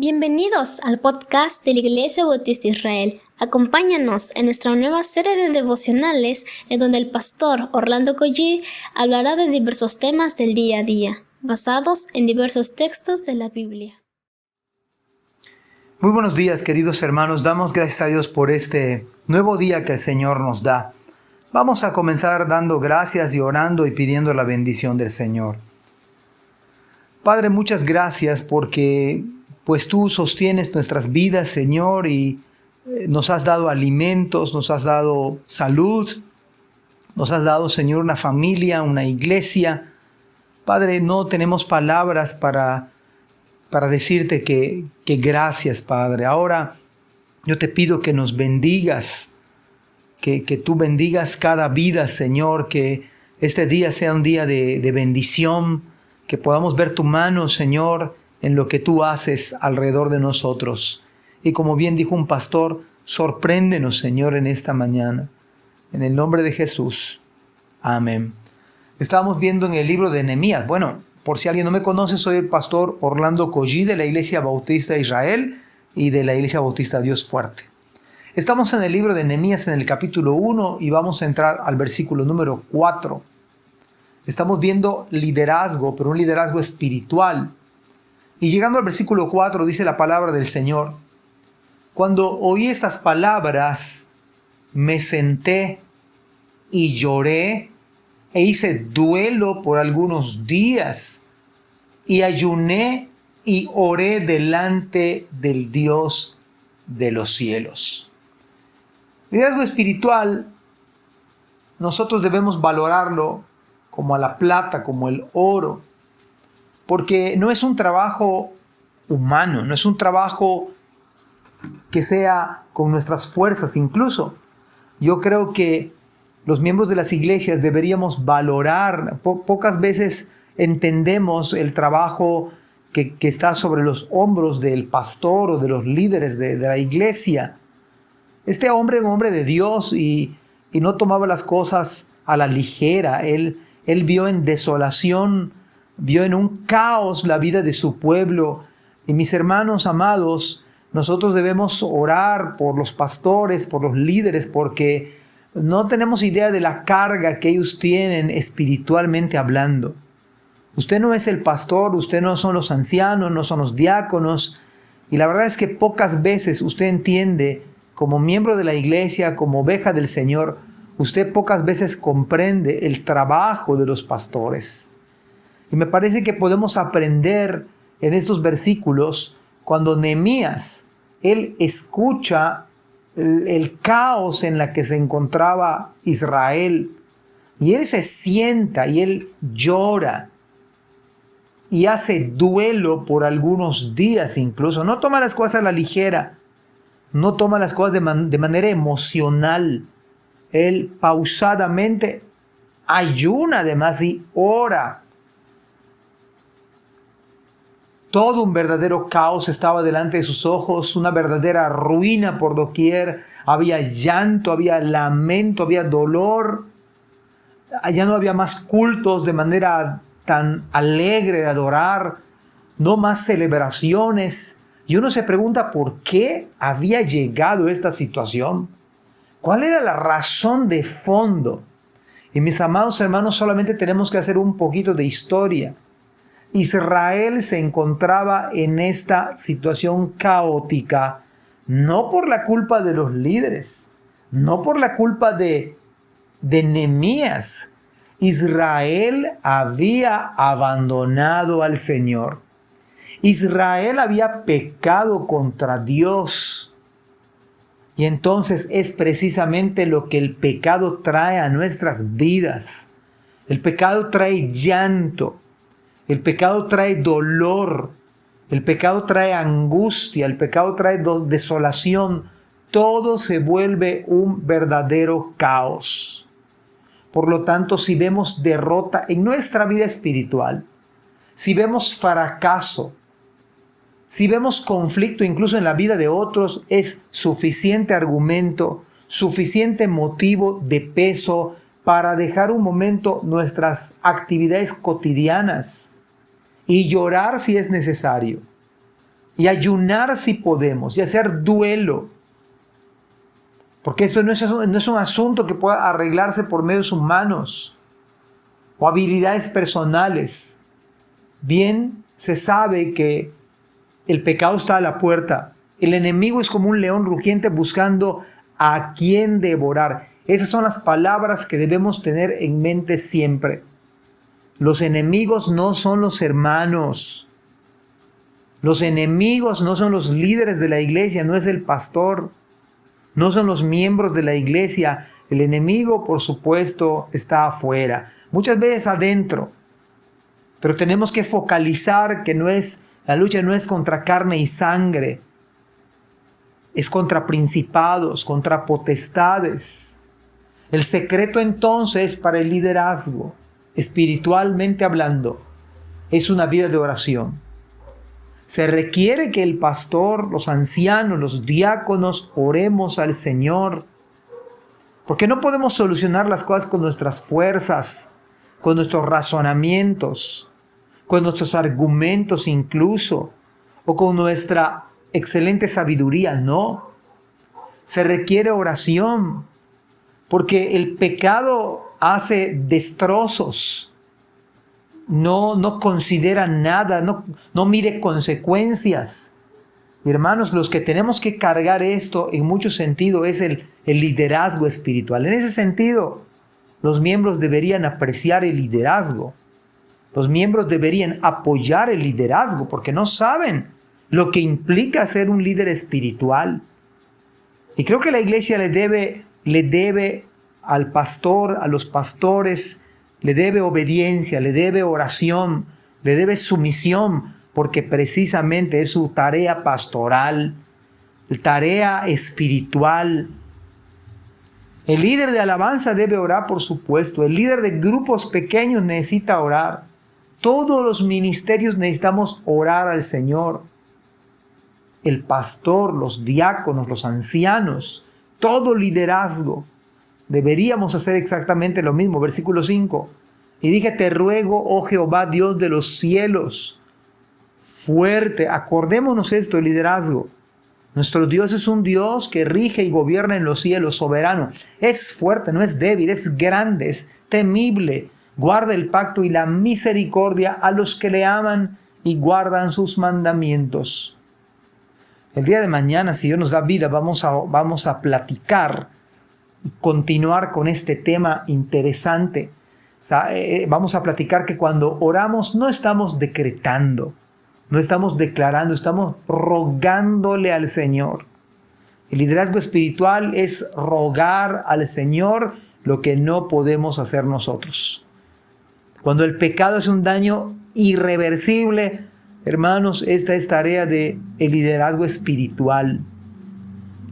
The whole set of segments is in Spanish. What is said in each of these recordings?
Bienvenidos al podcast de la Iglesia Bautista Israel. Acompáñanos en nuestra nueva serie de devocionales en donde el pastor Orlando Collie hablará de diversos temas del día a día, basados en diversos textos de la Biblia. Muy buenos días, queridos hermanos. Damos gracias a Dios por este nuevo día que el Señor nos da. Vamos a comenzar dando gracias y orando y pidiendo la bendición del Señor. Padre, muchas gracias porque pues tú sostienes nuestras vidas, Señor, y nos has dado alimentos, nos has dado salud, nos has dado, Señor, una familia, una iglesia. Padre, no tenemos palabras para decirte que gracias, Padre. Ahora yo te pido que nos bendigas, que tú bendigas cada vida, Señor, que este día sea un día de bendición, que podamos ver tu mano, Señor, en lo que tú haces alrededor de nosotros. Y como bien dijo un pastor, sorpréndenos, Señor, en esta mañana. En el nombre de Jesús. Amén. Estábamos viendo en el libro de Nehemías. Bueno, por si alguien no me conoce, soy el pastor Orlando Collie de la Iglesia Bautista de Israel y de la Iglesia Bautista Dios Fuerte. Estamos en el libro de Nehemías en el capítulo 1 y vamos a entrar al versículo número 4. Estamos viendo liderazgo, pero un liderazgo espiritual. Y llegando al versículo 4 dice la palabra del Señor: cuando oí estas palabras, me senté y lloré e hice duelo por algunos días y ayuné y oré delante del Dios de los cielos. Liderazgo espiritual, nosotros debemos valorarlo como a la plata, como el oro, porque no es un trabajo humano, no es un trabajo que sea con nuestras fuerzas. Incluso yo creo que los miembros de las iglesias deberíamos valorar. Pocas veces entendemos el trabajo que está sobre los hombros del pastor o de los líderes de la iglesia. Este hombre era un hombre de Dios y no tomaba las cosas a la ligera. Él vio en desolación, vio en un caos la vida de su pueblo. Y mis hermanos amados, nosotros debemos orar por los pastores, por los líderes, porque no tenemos idea de la carga que ellos tienen espiritualmente hablando. Usted no es el pastor, usted no son los ancianos, no son los diáconos. Y la verdad es que pocas veces usted entiende, como miembro de la iglesia, como oveja del Señor, usted pocas veces comprende el trabajo de los pastores. Y me parece que podemos aprender en estos versículos cuando Nehemías, él escucha el caos en la que se encontraba Israel. Y él se sienta y él llora y hace duelo por algunos días incluso. No toma las cosas a la ligera, no toma las cosas de manera emocional. Él pausadamente ayuna además y ora. Todo un verdadero caos estaba delante de sus ojos, una verdadera ruina por doquier. Había llanto, había lamento, había dolor. Ya no había más cultos de manera tan alegre de adorar, no más celebraciones. Y uno se pregunta por qué había llegado esta situación. ¿Cuál era la razón de fondo? Y mis amados hermanos, solamente tenemos que hacer un poquito de historia. Israel se encontraba en esta situación caótica, no por la culpa de los líderes, no por la culpa de Nehemías. Israel había abandonado al Señor. Israel había pecado contra Dios. Y entonces es precisamente lo que el pecado trae a nuestras vidas. El pecado trae llanto. El pecado trae dolor, el pecado trae angustia, el pecado trae desolación. Todo se vuelve un verdadero caos. Por lo tanto, si vemos derrota en nuestra vida espiritual, si vemos fracaso, si vemos conflicto incluso en la vida de otros, es suficiente argumento, suficiente motivo de peso para dejar un momento nuestras actividades cotidianas y llorar si es necesario. y ayunar si podemos, y hacer duelo. Porque eso no es un asunto que pueda arreglarse por medios humanos o habilidades personales. Bien se sabe que el pecado está a la puerta. El enemigo es como un león rugiente buscando a quien devorar. Esas son las palabras que debemos tener en mente siempre. Los enemigos no son los hermanos. Los enemigos no son los líderes de la iglesia, no es el pastor. No son los miembros de la iglesia. El enemigo, por supuesto, está afuera. Muchas veces adentro. Pero tenemos que focalizar que la lucha no es contra carne y sangre. Es contra principados, contra potestades. El secreto entonces para el liderazgo, espiritualmente hablando, es una vida de oración. Se requiere que el pastor, los ancianos, los diáconos, oremos al Señor. Porque no podemos solucionar las cosas con nuestras fuerzas, con nuestros razonamientos, con nuestros argumentos incluso, o con nuestra excelente sabiduría. No. Se requiere oración, porque el pecado hace destrozos. No considera nada, no mide consecuencias. Hermanos, los que tenemos que cargar esto en mucho sentido es el liderazgo espiritual. En ese sentido, los miembros deberían apreciar el liderazgo. Los miembros deberían apoyar el liderazgo porque no saben lo que implica ser un líder espiritual. Y creo que la iglesia le debe al pastor, a los pastores, le debe obediencia, le debe oración, le debe sumisión, porque precisamente es su tarea pastoral, tarea espiritual. El líder de alabanza debe orar, por supuesto. El líder de grupos pequeños necesita orar. Todos los ministerios necesitamos orar al Señor. El pastor, los diáconos, los ancianos, todo liderazgo. Deberíamos hacer exactamente lo mismo. Versículo 5. Y dije, te ruego, oh Jehová, Dios de los cielos, fuerte. Acordémonos esto, el liderazgo. Nuestro Dios es un Dios que rige y gobierna en los cielos, soberano. Es fuerte, no es débil, es grande, es temible. Guarda el pacto y la misericordia a los que le aman y guardan sus mandamientos. El día de mañana, si Dios nos da vida, vamos a platicar y continuar con este tema interesante. Vamos a platicar que cuando oramos no estamos decretando, no estamos declarando, estamos rogándole al Señor. El liderazgo espiritual es rogar al Señor lo que no podemos hacer nosotros. Cuando el pecado es un daño irreversible, hermanos, esta es tarea del liderazgo espiritual.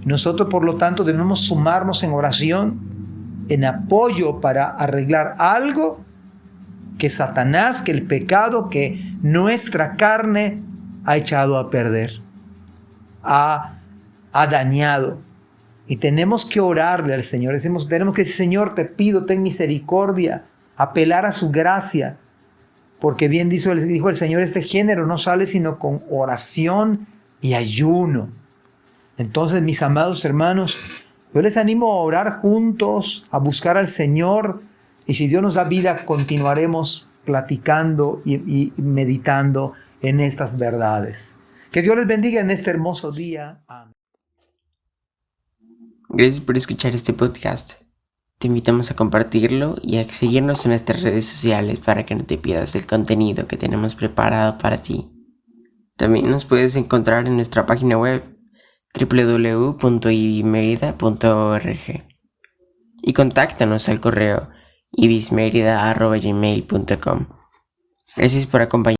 Nosotros, por lo tanto, debemos sumarnos en oración, en apoyo para arreglar algo que Satanás, que el pecado, que nuestra carne ha echado a perder, ha dañado. Y tenemos que orarle al Señor. Tenemos que decir, Señor, te pido, ten misericordia, apelar a su gracia. Porque bien dijo el Señor, este género no sale sino con oración y ayuno. Entonces, mis amados hermanos, yo les animo a orar juntos, a buscar al Señor. Y si Dios nos da vida, continuaremos platicando y meditando en estas verdades. Que Dios les bendiga en este hermoso día. Amén. Gracias por escuchar este podcast. Te invitamos a compartirlo y a seguirnos en nuestras redes sociales para que no te pierdas el contenido que tenemos preparado para ti. También nos puedes encontrar en nuestra página web www.ibismerida.org y contáctanos al correo ibismerida@gmail.com. Gracias por acompañarnos.